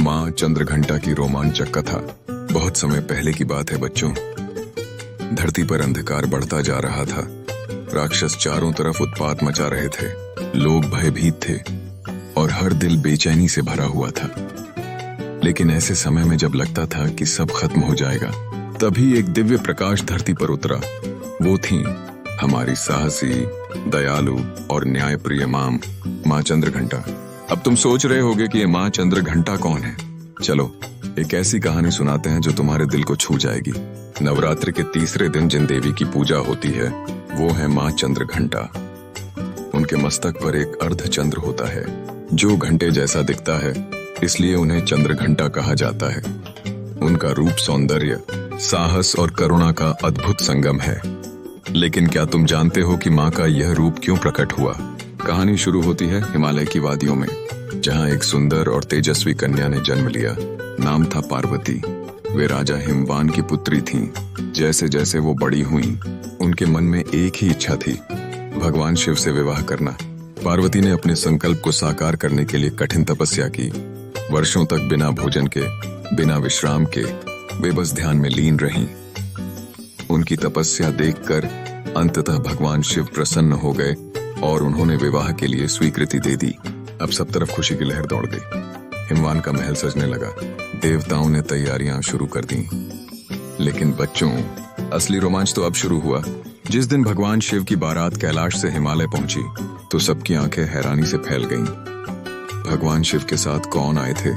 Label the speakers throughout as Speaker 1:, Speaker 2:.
Speaker 1: माँ चंद्रघंटा की रोमांचक कथा। बहुत समय पहले की बात है बच्चों। धरती पर अंधकार बढ़ता जा रहा था। राक्षस चारों तरफ उत्पात मचा रहे थे। लोग भयभीत थे और हर दिल बेचैनी से भरा हुआ था। लेकिन ऐसे समय में जब लगता था कि सब खत्म हो जाएगा, तभी एक दिव्य प्रकाश धरती पर उतरा। वो थी हमारी साहसी, दयालु और न्यायप्रिय माँ चंद्रघंटा। अब तुम सोच रहे होगे कि ये माँ चंद्रघंटा कौन है। चलो एक ऐसी कहानी सुनाते हैं जो तुम्हारे दिल को छू जाएगी। नवरात्रि के तीसरे दिन जिन देवी की पूजा होती है वो है माँ चंद्रघंटा। उनके मस्तक पर एक अर्ध चंद्र होता है जो घंटे जैसा दिखता है, इसलिए उन्हें चंद्रघंटा कहा जाता है। उनका रूप सौंदर्य, साहस और करुणा का अद्भुत संगम है। लेकिन क्या तुम जानते हो कि माँ का यह रूप क्यों प्रकट हुआ? कहानी शुरू होती है हिमालय की वादियों में, जहाँ एक सुंदर और तेजस्वी कन्या ने जन्म लिया। नाम था पार्वती। वे राजा हिमवान की पुत्री थीं। जैसे जैसे वो बड़ी हुईं, उनके मन में एक ही इच्छा थी, भगवान शिव से विवाह करना। पार्वती ने अपने संकल्प को साकार करने के लिए कठिन तपस्या की। वर्षों तक बिना भोजन के, बिना विश्राम के वे बस ध्यान में लीन रहीं। उनकी तपस्या देखकर अंततः भगवान शिव प्रसन्न हो गए और उन्होंने विवाह के लिए स्वीकृति दे दी। अब सब तरफ खुशी की लहर दौड़ गई। हिमवान का महल सजने लगा। देवताओं ने तैयारियां शुरू कर दी। लेकिन बच्चों, असली रोमांच तो अब शुरू हुआ। जिस दिन भगवान शिव की बारात कैलाश से हिमालय पहुंची तो सबकी आंखें हैरानी से फैल गईं। भगवान शिव के साथ कौन आए थे?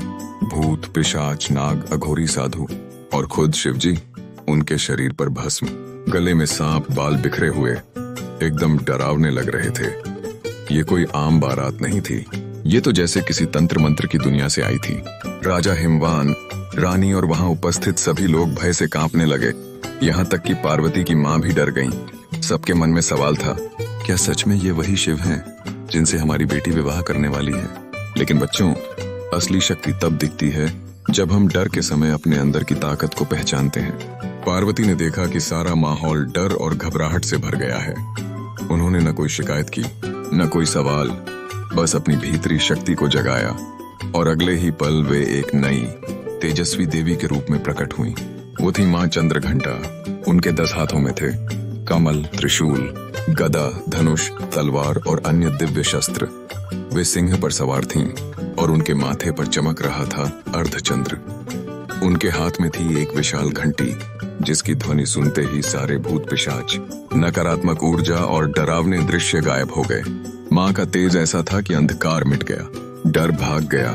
Speaker 1: भूत, पिशाच, नाग, अघोरी, साधु और खुद शिव जी। उनके शरीर पर भस्म, गले में सांप, बाल बिखरे हुए, एकदम डरावने लग रहे थे। ये कोई आम बारात नहीं थी। ये तो जैसे किसी तंत्र मंत्र की दुनिया से आई थी। राजा हिमवान, रानी और वहां उपस्थित सभी लोग भय से कांपने लगे। यहाँ तक कि पार्वती की माँ भी डर गईं। सबके मन में सवाल था, क्या सच में ये वही शिव हैं जिनसे हमारी बेटी विवाह करने वाली है? लेकिन बच्चों, असली शक्ति तब दिखती है जब हम डर के समय अपने अंदर की ताकत को पहचानते हैं। पार्वती ने देखा कि सारा माहौल डर और घबराहट से भर गया है। उन्होंने न कोई शिकायत की, न कोई सवाल, बस अपनी भीतरी शक्ति को जगाया और अगले ही पल वे एक नई तेजस्वी देवी के रूप में प्रकट हुई। वो थी माँ चंद्रघंटा। उनके 10 हाथों में थे कमल, त्रिशूल, गदा, धनुष, तलवार और अन्य दिव्य शस्त्र। वे सिंह पर सवार थीं और उनके माथे पर चमक रहा था अर्धचंद्र। उनके हाथ में थी एक विशाल घंटी जिसकी ध्वनि सुनते ही सारे भूत, पिशाच, नकारात्मक ऊर्जा और डरावने दृश्य गायब हो गए। माँ का तेज ऐसा था कि अंधकार मिट गया, डर भाग गया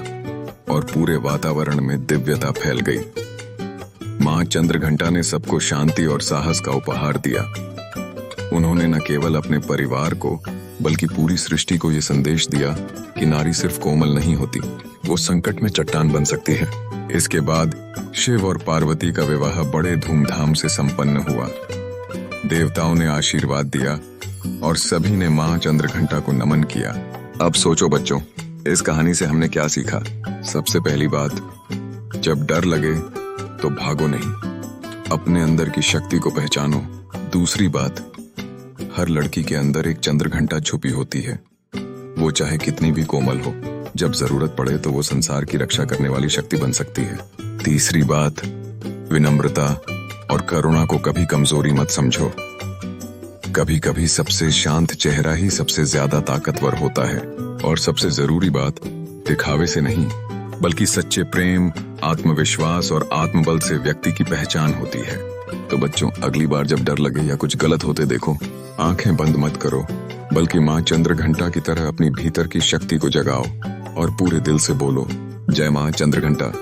Speaker 1: और पूरे वातावरण में दिव्यता फैल गई। माँ चंद्रघंटा ने सबको शांति और साहस का उपहार दिया। उन्होंने न केवल अपने परिवार को बल्कि पूरी सृष्टि को यह संदेश दिया कि नारी सिर्फ कोमल नहीं होती, वो संकट में चट्टान बन सकती है। इसके बाद शिव और पार्वती का विवाह बड़े धूमधाम से संपन्न हुआ। देवताओं ने आशीर्वाद दिया और सभी ने माँ चंद्रघंटा को नमन किया। अब सोचो बच्चों, इस कहानी से हमने क्या सीखा? सबसे पहली बात, जब डर लगे तो भागो नहीं, अपने अंदर की शक्ति को पहचानो। दूसरी बात, हर लड़की के अंदर एक चंद्रघंटा छुपी होती है। वो चाहे कितनी भी कोमल हो, जब जरूरत पड़े तो वो संसार की रक्षा करने वाली शक्ति बन सकती है। तीसरी बात, विनम्रता और करुणा को कभी कमजोरी मत समझो। कभी कभी सबसे शांत चेहरा ही सबसे ज्यादा ताकतवर होता है। और सबसे जरूरी बात, दिखावे से नहीं बल्कि सच्चे प्रेम, आत्मविश्वास और आत्मबल से व्यक्ति की पहचान होती है। तो बच्चों, अगली बार जब डर लगे या कुछ गलत होते देखो, आंखें बंद मत करो, बल्कि माँ चंद्रघंटा की तरह अपनी भीतर की शक्ति को जगाओ और पूरे दिल से बोलो, जय माँ चंद्रघंटा।